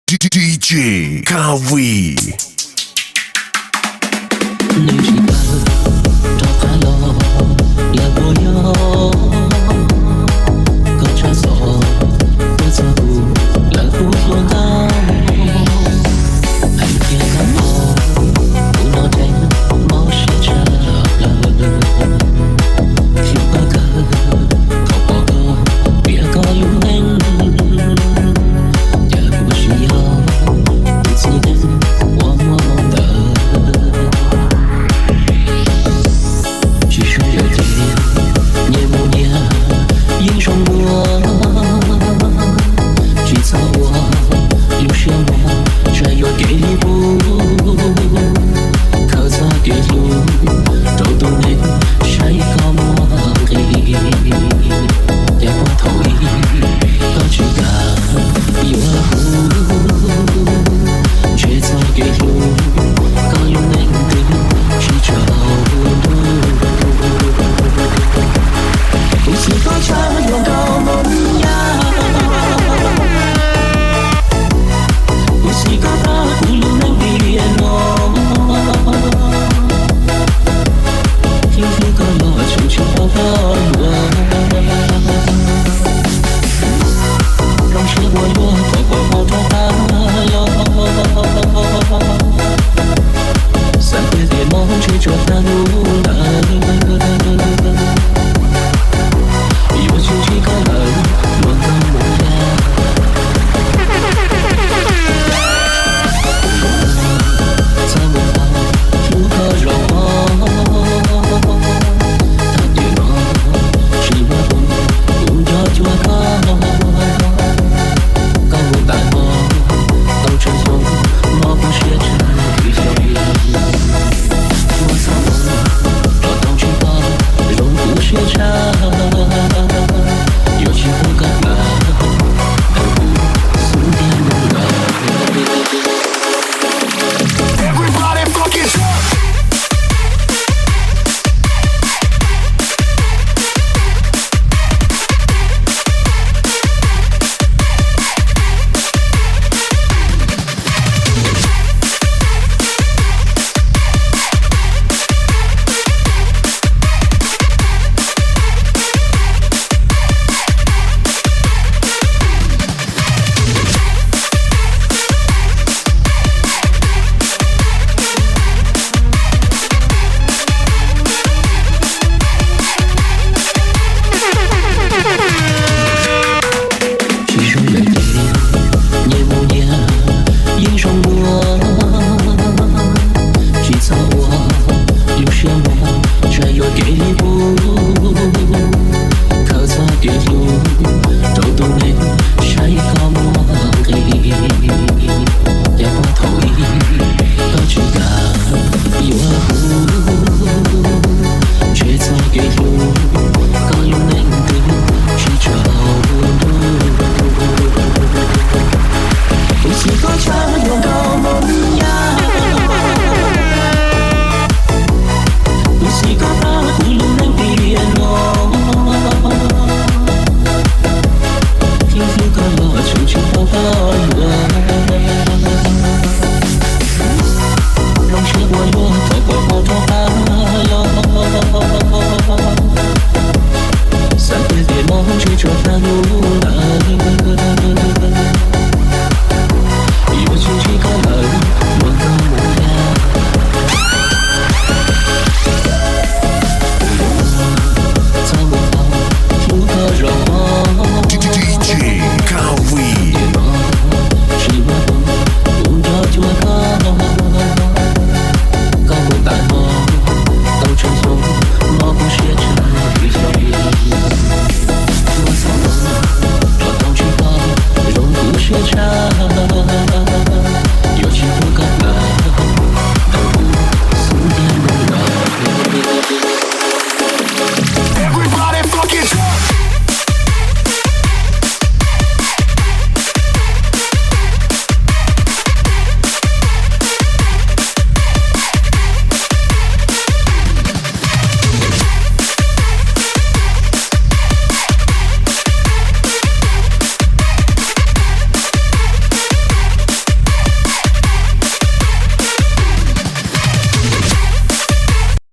DJ Kawi. Nhưng chỉ cần cho khá lo là vô nhớ có cha gió có gió bù là phút luôn ta anh kia có mò cũng nó đến mò sẽ trả lời khi ba cờ không bỏ cơ bia có lúc anh giờ cũng chỉ nhau chỉ đến qua mua mong đợi chỉ需要听夜幕夜烟中我去找我留下我这又给不可擦的路走到你谁個魔力也不同意都知道有却在給路個用能力去找不是多這樣個夢呀不是個他不能變我天天個我悄悄抱抱我讓是我若透過我的大腦三月的夢追着他路有情緒可能我的模樣在我不可容他對我是我不要就高高我大我都成功我不學着去小雨我操我找到去吧容不學着有情不可能都不速點能夠 Everybody fucking talk.